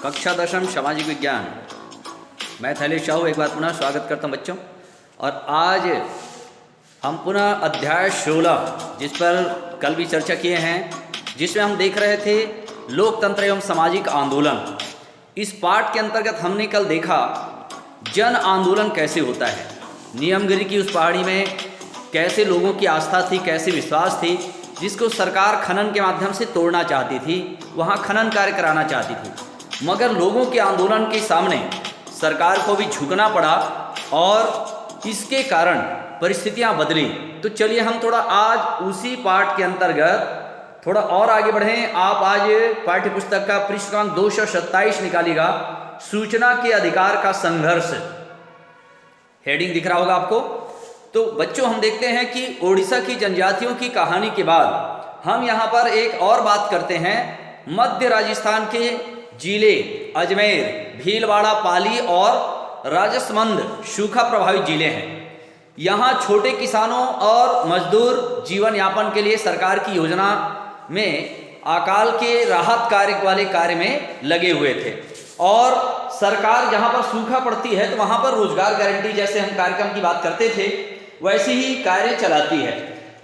कक्षा दशम सामाजिक विज्ञान। मैं थैलेश साहू एक बार पुनः स्वागत करता हूँ बच्चों। और आज हम पुनः अध्याय 16 जिस पर कल भी चर्चा किए हैं, जिसमें हम देख रहे थे लोकतंत्र एवं सामाजिक आंदोलन। इस पाठ के अंतर्गत हमने कल देखा जन आंदोलन कैसे होता है। नियमगिरी की उस पहाड़ी में कैसे लोगों की आस्था थी, कैसे विश्वास थी, जिसको सरकार खनन के माध्यम से तोड़ना चाहती थी, वहाँ खनन कार्य कराना चाहती थी। मगर लोगों के आंदोलन के सामने सरकार को भी झुकना पड़ा और इसके कारण परिस्थितियाँ बदली। तो चलिए हम थोड़ा आज उसी पाठ के अंतर्गत थोड़ा और आगे बढ़ें। आप आज पाठ्य पुस्तक का पृष्ठ क्रमांक 227 निकालिएगा, सूचना के अधिकार का संघर्ष। हेडिंग दिख रहा होगा आपको। तो बच्चों हम देखते हैं कि ओडिशा की जनजातियों की कहानी के बाद हम यहाँ पर एक और बात करते हैं। मध्य राजस्थान के जिले अजमेर, भीलवाड़ा, पाली और राजसमंद सूखा प्रभावित जिले हैं। यहाँ छोटे किसानों और मजदूर जीवन यापन के लिए सरकार की योजना में अकाल के राहत कार्य वाले कार्य में लगे हुए थे। और सरकार जहाँ पर सूखा पड़ती है तो वहाँ पर रोजगार गारंटी जैसे हम कार्यक्रम की बात करते थे वैसे ही कार्य चलाती है।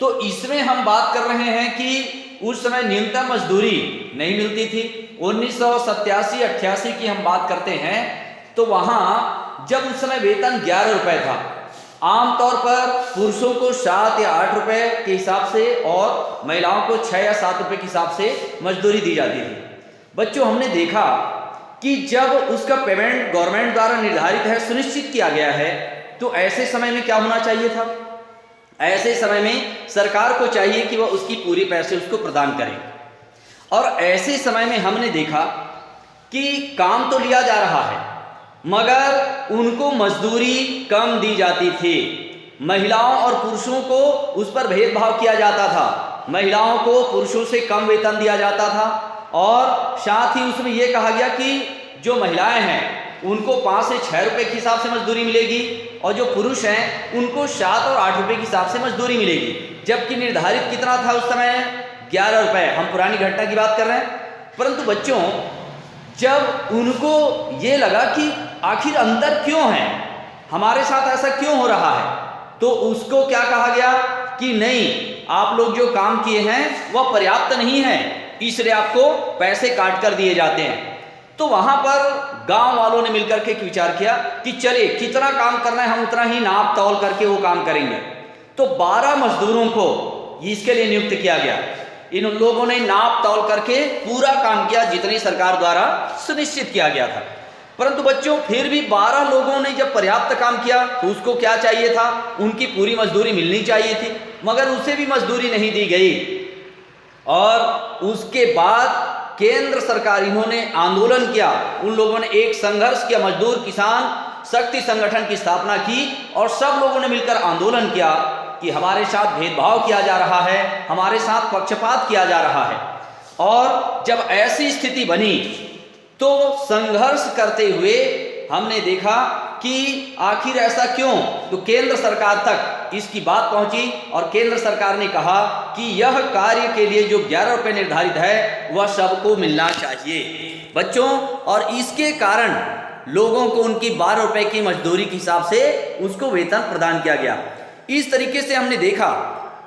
तो इसमें हम बात कर रहे हैं कि उस समय न्यूनतम मजदूरी नहीं मिलती थी। 1987-88 की हम बात करते हैं तो वहाँ जब उस समय वेतन 11 रुपये था, आमतौर पर पुरुषों को 7 या 8 रुपये के हिसाब से और महिलाओं को 6 या 7 रुपये के हिसाब से मजदूरी दी जाती थी। बच्चों हमने देखा कि जब उसका पेमेंट गवर्नमेंट द्वारा निर्धारित है, सुनिश्चित किया गया है, तो ऐसे समय में क्या होना चाहिए था? ऐसे समय में सरकार को चाहिए कि वह उसकी पूरी पैसे उसको प्रदान करे। और ऐसे समय में हमने देखा कि काम तो लिया जा रहा है मगर उनको मजदूरी कम दी जाती थी। महिलाओं और पुरुषों को उस पर भेदभाव किया जाता था। महिलाओं को पुरुषों से कम वेतन दिया जाता था और साथ ही उसमें यह कहा गया कि जो महिलाएं हैं उनको 5 से 6 रुपये के हिसाब से मजदूरी मिलेगी और जो पुरुष हैं उनको 7 और 8 रुपये के हिसाब से मजदूरी मिलेगी। जबकि निर्धारित कितना था उस समय? 11 रुपये। हम पुरानी घटना की बात कर रहे हैं। परंतु बच्चों जब उनको ये लगा कि आखिर अंतर क्यों है, हमारे साथ ऐसा क्यों हो रहा है, तो उसको क्या कहा गया कि नहीं, आप लोग जो काम किए हैं वह पर्याप्त नहीं है, इसलिए आपको पैसे काट कर दिए जाते हैं। तो वहां पर गांव वालों ने मिलकर के एक विचार किया कि चलिए कितना काम करना है हम उतना ही नाप तौल करके वो काम करेंगे। तो 12 मजदूरों को इसके लिए नियुक्त किया गया। इन लोगों ने नाप तौल करके पूरा काम किया जितनी सरकार द्वारा सुनिश्चित किया गया था। परंतु बच्चों फिर भी 12 लोगों ने जब पर्याप्त काम किया तो उसको क्या चाहिए था? उनकी पूरी मजदूरी मिलनी चाहिए थी, मगर उसे भी मजदूरी नहीं दी गई। और उसके बाद केंद्र सरकार इन्होंने आंदोलन किया। उन लोगों ने एक संघर्ष किया, मजदूर किसान शक्ति संगठन की स्थापना की और सब लोगों ने मिलकर आंदोलन किया कि हमारे साथ भेदभाव किया जा रहा है, हमारे साथ पक्षपात किया जा रहा है। और जब ऐसी स्थिति बनी तो संघर्ष करते हुए हमने देखा कि आखिर ऐसा क्यों, तो केंद्र सरकार तक इसकी बात पहुंची और केंद्र सरकार ने कहा कि यह कार्य के लिए जो 11 रुपये निर्धारित है वह सबको मिलना चाहिए बच्चों। और इसके कारण लोगों को उनकी 12 रुपये की मजदूरी के हिसाब से उसको वेतन प्रदान किया गया। इस तरीके से हमने देखा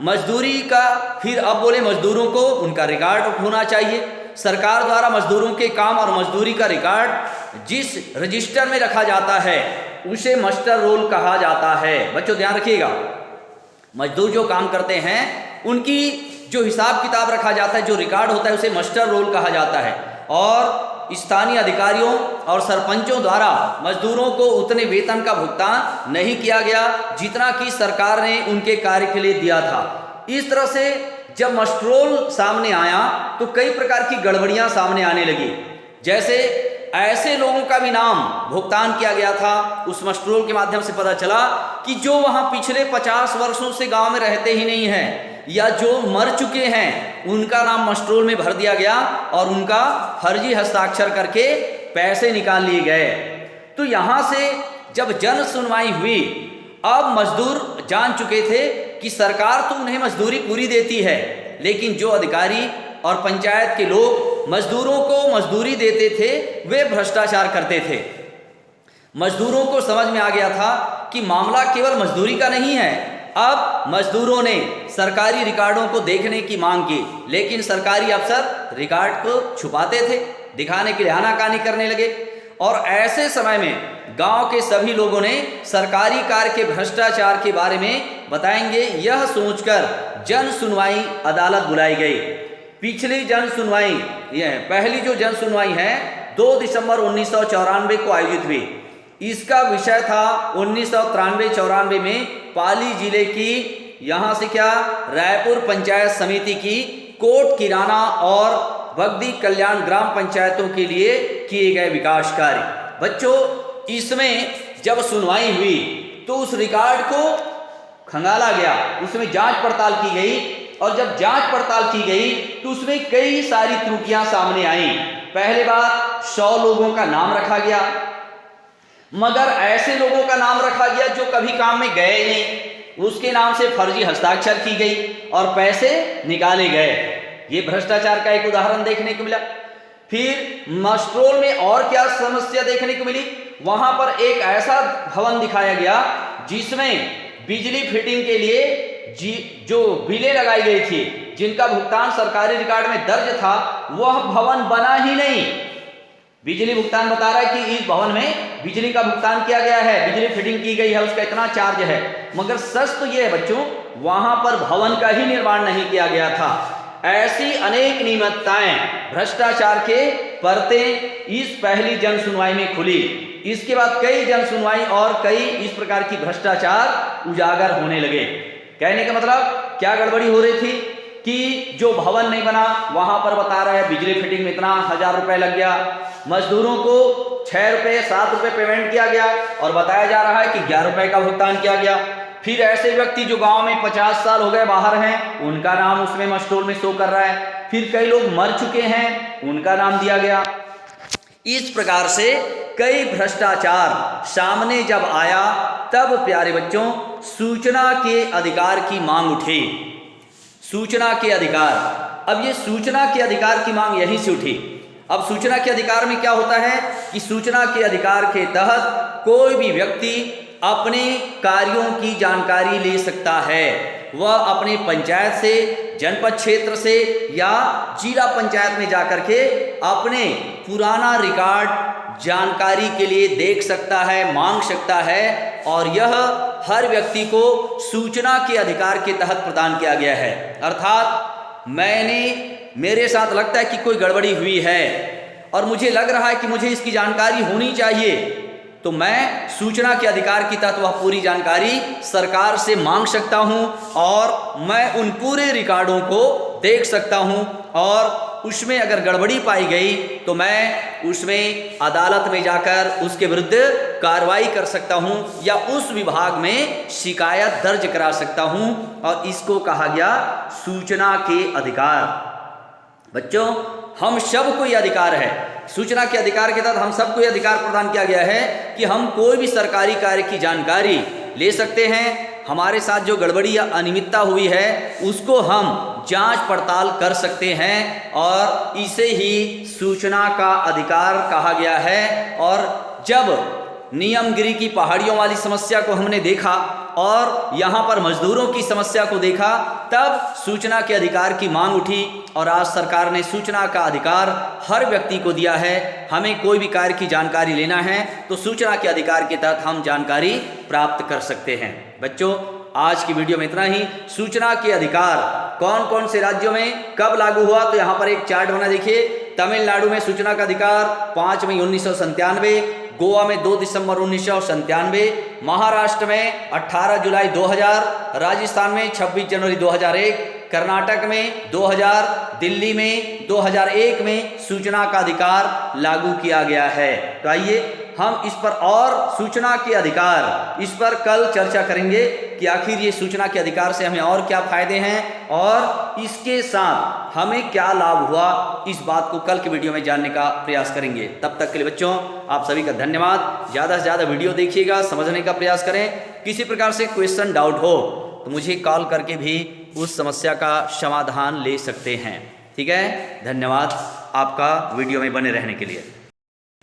मजदूरी का, फिर अब बोले मजदूरों को उनका रिकॉर्ड होना चाहिए। सरकार द्वारा मजदूरों के काम और मजदूरी का रिकॉर्ड जिस रजिस्टर में रखा जाता है उसे मास्टर रोल कहा जाता है। बच्चों ध्यान रखिएगा, मजदूर जो काम करते हैं उनकी जो हिसाब किताब रखा जाता है, जो रिकॉर्ड होता है, उसे मास्टर रोल कहा जाता है। और स्थानीय अधिकारियों और सरपंचों द्वारा मजदूरों को उतने वेतन का भुगतान नहीं किया गया जितना कि सरकार ने उनके कार्य के लिए दिया था। इस तरह से जब मस्ट्रोल सामने आया तो कई प्रकार की गड़बड़ियां सामने आने लगी। जैसे ऐसे लोगों का भी नाम भुगतान किया गया था। उस मस्ट्रोल के माध्यम से पता चला कि जो वहां पिछले 50 वर्षों से गांव में रहते ही नहीं हैं या जो मर चुके हैं उनका नाम मस्ट्रोल में भर दिया गया और उनका फर्जी हस्ताक्षर करके पैसे निकाल लिए गए। तो यहां से जब जन सुनवाई हुई, अब मजदूर जान चुके थे कि सरकार तो उन्हें मजदूरी पूरी देती है, लेकिन जो अधिकारी और पंचायत के लोग मजदूरों को मजदूरी देते थे वे भ्रष्टाचार करते थे। मजदूरों को समझ में आ गया था कि मामला केवल मजदूरी का नहीं है। अब मजदूरों ने सरकारी रिकॉर्डों को देखने की मांग की, लेकिन सरकारी अफसर रिकॉर्ड को छुपाते थे, दिखाने के लिए आनाकानी करने लगे। और ऐसे समय में गांव के सभी लोगों ने सरकारी कार्य के भ्रष्टाचार के बारे में बताएंगे, यह सोचकर जन सुनवाई अदालत बुलाई गई। पिछली जन सुनवाई, यह पहली जो जन सुनवाई है 2 दिसंबर 1994 को आयोजित हुई। इसका विषय था 1993-94 में पाली जिले की, यहां से क्या, रायपुर पंचायत समिति की कोट किराना और बगदी कल्याण ग्राम पंचायतों के लिए किए गए विकास कार्य। बच्चों, इसमें जब सुनवाई हुई तो उस रिकॉर्ड को खंगाला गया, उसमें जांच पड़ताल की गई, और जब जांच पड़ताल की गई तो उसमें कई सारी त्रुटियां सामने आई। पहले बार 100 लोगों का नाम रखा गया, मगर ऐसे लोगों का नाम रखा गया जो कभी काम में गए नहीं, उसके नाम से फर्जी हस्ताक्षर की गई और पैसे निकाले गए। ये भ्रष्टाचार का एक उदाहरण देखने को मिला। फिर मस्ट्रोल में और क्या समस्या देखने को मिली, वहां पर एक ऐसा भवन दिखाया गया जिसमें बिजली फिटिंग के लिए जो बिलें लगाई गई थी, जिनका भुगतान सरकारी रिकॉर्ड में दर्ज था, वह भवन बना ही नहीं। बिजली भुगतान बता रहा है कि इस भवन में बिजली का भुगतान किया गया है, बिजली फिटिंग की गई है, उसका इतना चार्ज है, मगर सच तो यह है बच्चों, वहां पर भवन का ही निर्माण नहीं किया गया था। ऐसी अनेक नियमितताएं, भ्रष्टाचार के परते इस पहली जन सुनवाई में खुली। इसके बाद कई जन सुनवाई और कई इस प्रकार की भ्रष्टाचार उजागर होने लगे। कहने का मतलब क्या गड़बड़ी हो रही थी कि जो भवन नहीं बना वहां पर बता रहा है बिजली फिटिंग में इतना 1000 रुपए लग गया, मजदूरों को 6 रुपए 7 रुपए पेमेंट किया गया और बताया जा रहा है कि 11 रुपए का भुगतान किया गया। फिर ऐसे व्यक्ति जो गांव में 50 साल हो गए बाहर हैं, उनका नाम उसमें मस्टोल में शो कर रहा है। फिर कई लोग मर चुके हैं, उनका नाम दिया गया। इस प्रकार से कई भ्रष्टाचार सामने जब आया, तब प्यारे बच्चों सूचना के अधिकार की मांग उठी। सूचना के अधिकार, अब ये सूचना के अधिकार की मांग यहीं से उठी। अब सूचना के अधिकार में क्या होता है कि सूचना के अधिकार के तहत कोई भी व्यक्ति अपने कार्यों की जानकारी ले सकता है। वह अपने पंचायत से, जनपद क्षेत्र से या जिला पंचायत में जाकर के अपने पुराना रिकॉर्ड जानकारी के लिए देख सकता है, मांग सकता है, और यह हर व्यक्ति को सूचना के अधिकार के तहत प्रदान किया गया है। अर्थात मेरे साथ लगता है कि कोई गड़बड़ी हुई है और मुझे लग रहा है कि मुझे इसकी जानकारी होनी चाहिए, तो मैं सूचना के अधिकार की तहत वह पूरी जानकारी सरकार से मांग सकता हूं और मैं उन पूरे रिकॉर्डों को देख सकता हूं, और उसमें अगर गड़बड़ी पाई गई तो मैं उसमें अदालत में जाकर उसके विरुद्ध कार्रवाई कर सकता हूं या उस विभाग में शिकायत दर्ज करा सकता हूं, और इसको कहा गया सूचना के अधिकार। बच्चों, हम सबको यह अधिकार है, सूचना के अधिकार के तहत हम सबको यह अधिकार प्रदान किया गया है कि हम कोई भी सरकारी कार्य की जानकारी ले सकते हैं। हमारे साथ जो गड़बड़ी या अनियमितता हुई है उसको हम जांच पड़ताल कर सकते हैं, और इसे ही सूचना का अधिकार कहा गया है। और जब नियमगिरी की पहाड़ियों वाली समस्या को हमने देखा और यहाँ पर मजदूरों की समस्या को देखा, तब सूचना के अधिकार की मांग उठी, और आज सरकार ने सूचना का अधिकार हर व्यक्ति को दिया है। हमें कोई भी कार्य की जानकारी लेना है तो सूचना के अधिकार के तहत हम जानकारी प्राप्त कर सकते हैं। बच्चों, आज की वीडियो में इतना ही। सूचना के अधिकार कौन कौन से राज्यों में कब लागू हुआ, तो यहाँ पर एक चार्ट बना देखिए। तमिलनाडु में सूचना का अधिकार 5 मई 1997, गोवा में 2 दिसंबर 1997, महाराष्ट्र में 18 जुलाई 2000, राजस्थान में 26 जनवरी 2001, कर्नाटक में 2000, दिल्ली में 2001 में सूचना का अधिकार लागू किया गया है। तो आइए हम इस पर और सूचना के अधिकार, इस पर कल चर्चा करेंगे कि आखिर ये सूचना के अधिकार से हमें और क्या फायदे हैं और इसके साथ हमें क्या लाभ हुआ, इस बात को कल की वीडियो में जानने का प्रयास करेंगे। तब तक के लिए बच्चों आप सभी का धन्यवाद। ज़्यादा से ज़्यादा वीडियो देखिएगा, समझने का प्रयास करें। किसी प्रकार से क्वेश्चन डाउट हो तो मुझे कॉल करके भी उस समस्या का समाधान ले सकते हैं। ठीक है, धन्यवाद। आपका वीडियो में बने रहने के लिए।